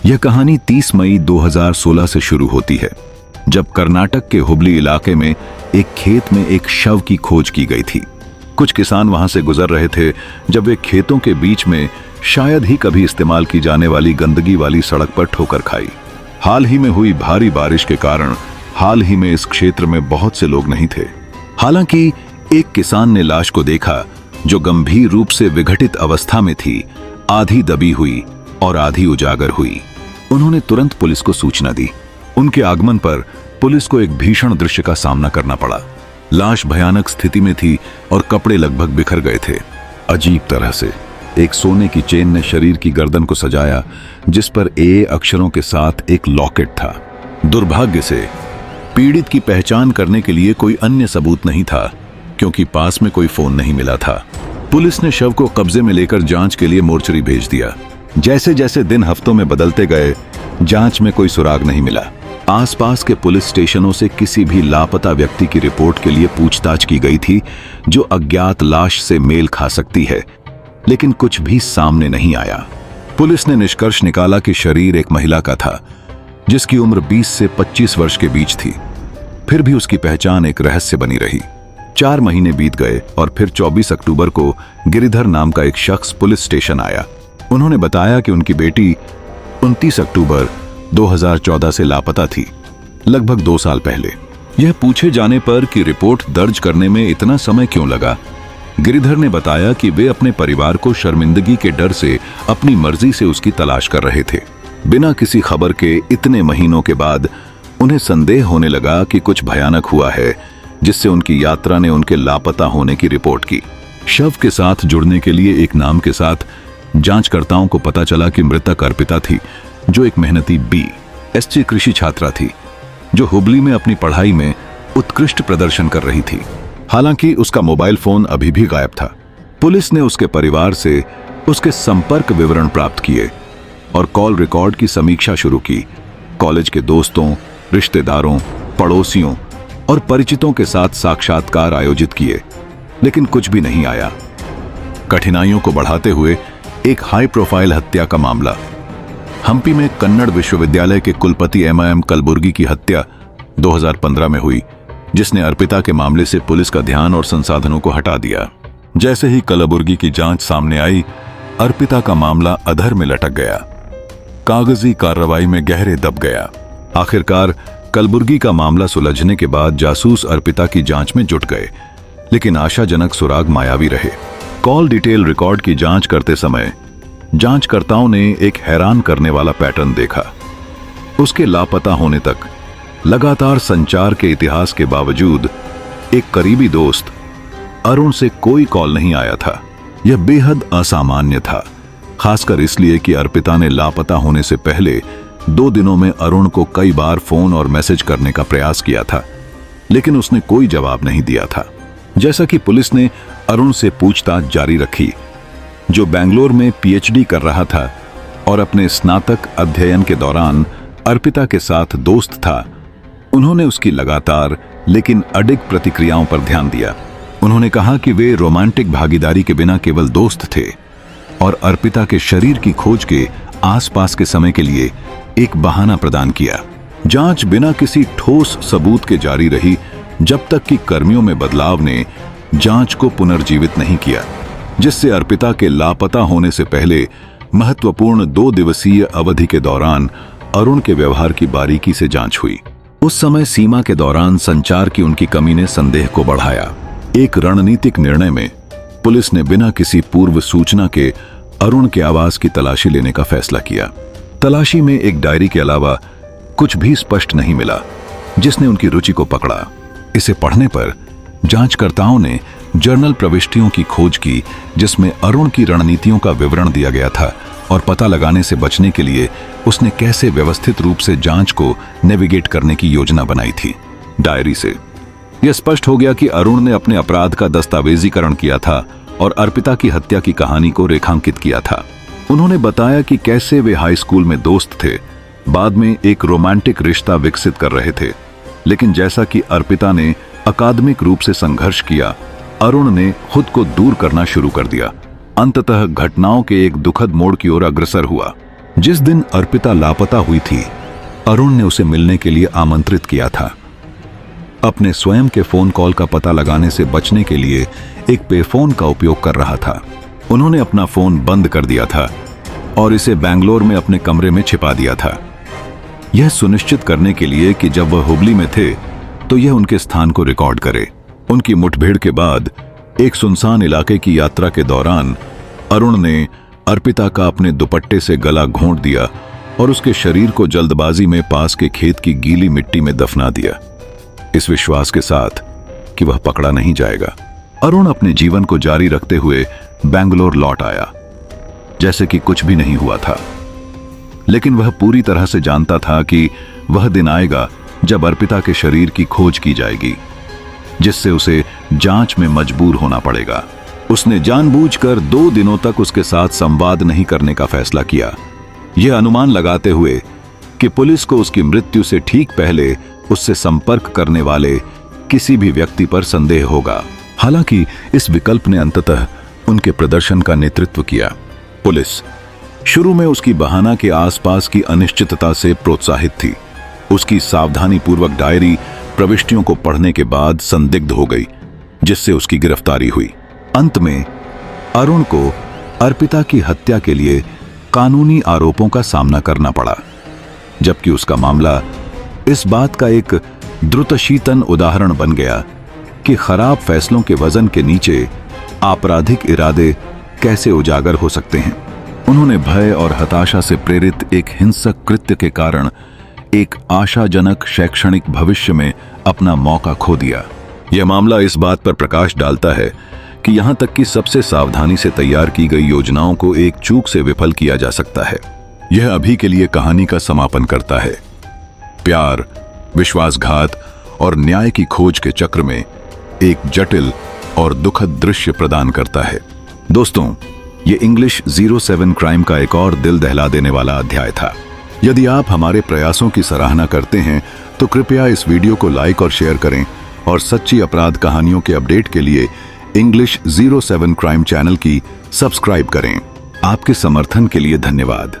यह कहानी 30 मई 2016 से शुरू होती है, जब कर्नाटक के हुबली इलाके में एक खेत में एक शव की खोज की गई थी। कुछ किसान वहां से गुजर रहे थे जब वे खेतों के बीच में शायद ही कभी इस्तेमाल की जाने वाली गंदगी वाली सड़क पर ठोकर खाई। हाल ही में हुई भारी बारिश के कारण हाल ही में इस क्षेत्र में बहुत से लोग नहीं थे। हालांकि एक किसान ने लाश को देखा जो गंभीर रूप से विघटित अवस्था में थी, आधी दबी हुई और आधी उजागर हुई। उन्होंने तुरंत पुलिस को सूचना दी। उनके आगमन पर पुलिस को एक भीषण दृश्य का सामना करना पड़ा। लाश भयानक स्थिति में थी और कपड़े लगभग बिखर गए थे। अजीब तरह से एक सोने की चेन ने शरीर की गर्दन को सजाया, जिस पर ए अक्षरों के साथ एक लॉकेट था। दुर्भाग्य से पीड़ित की पहचान करने के लिए कोई अन्य सबूत नहीं था, क्योंकि पास में कोई फोन नहीं मिला था। पुलिस ने शव को कब्जे में लेकर जांच के लिए मोर्चरी भेज दिया। जैसे जैसे दिन हफ्तों में बदलते गए, जांच में कोई सुराग नहीं मिला। आसपास के पुलिस स्टेशनों से किसी भी लापता व्यक्ति की रिपोर्ट के लिए पूछताछ की गई थी जो अज्ञात लाश से मेल खा सकती है, लेकिन कुछ भी सामने नहीं आया। पुलिस ने निष्कर्ष निकाला कि शरीर एक महिला का था, जिसकी उम्र 20 से 25 वर्ष के बीच थी। फिर भी उसकी पहचान एक रहस्य बनी रही। 4 महीने बीत गए और फिर 24 अक्टूबर को गिरिधर नाम का एक शख्स पुलिस स्टेशन आया। उन्होंने बताया कि उनकी बेटी 29 अक्टूबर 2014 से लापता थी, लगभग 2 साल पहले। यह पूछे जाने पर कि रिपोर्ट दर्ज करने में इतना समय क्यों लगा, गिरिधर ने बताया कि वे अपने परिवार को शर्मिंदगी के डर से अपनी मर्जी से उसकी तलाश कर रहे थे। बिना किसी खबर के इतने महीनों के बाद उन्हें संदेह होने लगा कि कुछ भयानक हुआ है, जिससे उनकी यात्रा ने उनके लापता होने की रिपोर्ट की। शव के साथ जुड़ने के लिए एक नाम के साथ जांचकर्ताओं को पता चला कि मृतक अर्पिता थी, जो एक मेहनती BSc कृषि छात्रा थी, जो हुबली में अपनी पढ़ाई में उत्कृष्ट प्रदर्शन कर रही थी। हालांकि उसका मोबाइल फोन अभी भी गायब था। पुलिस ने उसके परिवार से उसके संपर्क विवरण प्राप्त किए और कॉल रिकॉर्ड की समीक्षा शुरू की। कॉलेज के दोस्तों, रिश्तेदारों, पड़ोसियों और परिचितों के साथ साक्षात्कार आयोजित किए, लेकिन कुछ भी नहीं आया। कठिनाइयों को बढ़ाते हुए एक हाई प्रोफाइल हत्या का मामला। हम्पी में कन्नड़ विश्वविद्यालय के कुलपति MIM कलबुर्गी की हत्या 2015 में हुई, जिसने अर्पिता के मामले से पुलिस का ध्यान और संसाधनों को हटा दिया। जैसे ही कलबुर्गी की जांच सामने आई, अर्पिता का मामला अधर में लटक गया, कागजी कार्रवाई में गहरे दब गया। आखिरकार कलबुर्गी का मामला सुलझने के बाद जासूस अर्पिता की जांच में जुट गए, लेकिन आशाजनक सुराग मायावी रहे। कॉल डिटेल रिकॉर्ड की जांच करते समय जांचकर्ताओं ने एक हैरान करने वाला पैटर्न देखा। उसके लापता होने तक लगातार संचार के इतिहास के बावजूद एक करीबी दोस्त अरुण से कोई कॉल नहीं आया था। यह बेहद असामान्य था, खासकर इसलिए कि अर्पिता ने लापता होने से पहले 2 दिनों में अरुण को कई बार फोन और मैसेज करने का प्रयास किया था, लेकिन उसने कोई जवाब नहीं दिया था। जैसा कि पुलिस ने अरुण से पूछताछ जारी रखी, जो बेंगलोर में PhD कर रहा था और अपने स्नातक अध्ययन के दौरान अर्पिता के साथ दोस्त था, उन्होंने उसकी लगातार लेकिन अडिग प्रतिक्रियाओं पर ध्यान दिया। उन्होंने कहा कि वे रोमांटिक भागीदारी के बिना केवल दोस्त थे और अर्पिता के शरीर की खोज के आसपास के समय के लिए एक बहाना प्रदान किया। जांच बिना किसी ठोस सबूत के जारी रही, जब तक कि कर्मियों में बदलाव ने जांच को पुनर्जीवित नहीं किया, जिससे अर्पिता के लापता होने से पहले महत्वपूर्ण 2 दिवसीय अवधि के दौरान अरुण के व्यवहार की बारीकी से जांच हुई। उस समय सीमा के दौरान संचार की उनकी कमी ने संदेह को बढ़ाया। एक रणनीतिक निर्णय में पुलिस ने बिना किसी पूर्व सूचना के अरुण के आवास की तलाशी लेने का फैसला किया। तलाशी में एक डायरी के अलावा कुछ भी स्पष्ट नहीं मिला, जिसने उनकी रुचि को पकड़ा। इसे पढ़ने पर जांचकर्ताओं ने जर्नल प्रविष्टियों की खोज की, जिसमें अरुण की रणनीतियों का विवरण दिया गया था और पता लगाने से बचने के लिए उसने कैसे व्यवस्थित रूप से जांच को नेविगेट करने की योजना बनाई थी। डायरी से यह स्पष्ट हो गया कि अरुण ने अपने अपराध का दस्तावेजीकरण किया था और अर्पिता की हत्या की कहानी को रेखांकित किया था। उन्होंने बताया कि कैसे वे हाई स्कूल में दोस्त थे, बाद में एक रोमांटिक रिश्ता विकसित कर रहे थे, लेकिन जैसा कि अर्पिता ने अकादमिक रूप से संघर्ष किया, अरुण ने खुद को दूर करना शुरू कर दिया। अंततः घटनाओं के एक दुखद मोड़ की ओर अग्रसर हुआ। जिस दिन अर्पिता लापता हुई थी, अरुण ने उसे मिलने के लिए आमंत्रित किया था। अपने स्वयं के फोन कॉल का पता लगाने से बचने के लिए एक पेफोन का उपयोग कर रहा था। उन्होंने अपना फोन बंद कर दिया था और इसे बेंगलोर में अपने कमरे में छिपा दिया था, यह सुनिश्चित करने के लिए कि जब वह हुबली में थे तो यह उनके स्थान को रिकॉर्ड करे। उनकी मुठभेड़ के बाद एक सुनसान इलाके की यात्रा के दौरान अरुण ने अर्पिता का अपने दुपट्टे से गला घोंट दिया और उसके शरीर को जल्दबाजी में पास के खेत की गीली मिट्टी में दफना दिया, इस विश्वास के साथ कि वह पकड़ा नहीं जाएगा। अरुण अपने जीवन को जारी रखते हुए बेंगलोर लौट आया जैसे कि कुछ भी नहीं हुआ था, लेकिन वह पूरी तरह से जानता था कि वह दिन आएगा जब अर्पिता के शरीर की खोज की जाएगी, जिससे उसे जांच में मजबूर होना पड़ेगा। उसने जानबूझकर 2 दिनों तक उसके साथ संवाद नहीं करने का फैसला किया, यह अनुमान लगाते हुए कि पुलिस को उसकी मृत्यु से ठीक पहले उससे संपर्क करने वाले किसी भी व्यक्ति पर संदेह होगा। हालांकि इस विकल्प ने अंततः उनके प्रदर्शन का नेतृत्व किया। पुलिस शुरू में उसकी बहाना के आसपास की अनिश्चितता से प्रोत्साहित थी। उसकी सावधानीपूर्वक डायरी प्रविष्टियों को पढ़ने के बाद संदिग्ध हो गई, जिससे उसकी गिरफ्तारी हुई। अंत में अरुण को अर्पिता की हत्या के लिए कानूनी आरोपों का सामना करना पड़ा, जबकि उसका मामला इस बात का एक द्रुतशीतन उदाहरण बन गया कि खराब फैसलों के वजन के नीचे आपराधिक इरादे कैसे उजागर हो सकते हैं। उन्होंने भय और हताशा से प्रेरित एक हिंसक कृत्य के कारण एक आशाजनक शैक्षणिक भविष्य में अपना मौका खो दिया। यह मामला इस बात पर प्रकाश डालता है कि यहां तक कि सबसे सावधानी से तैयार की गई योजनाओं को एक चूक से विफल किया जा सकता है। यह अभी के लिए कहानी का समापन करता है। प्यार, विश्वासघात और न्याय की खोज के चक्र में एक जटिल और दुखद दृश्य प्रदान करता है। दोस्तों, ये इंग्लिश 07 क्राइम का एक और दिल दहला देने वाला अध्याय था। यदि आप हमारे प्रयासों की सराहना करते हैं तो कृपया इस वीडियो को लाइक और शेयर करें और सच्ची अपराध कहानियों के अपडेट के लिए इंग्लिश 07 क्राइम चैनल की सब्सक्राइब करें। आपके समर्थन के लिए धन्यवाद।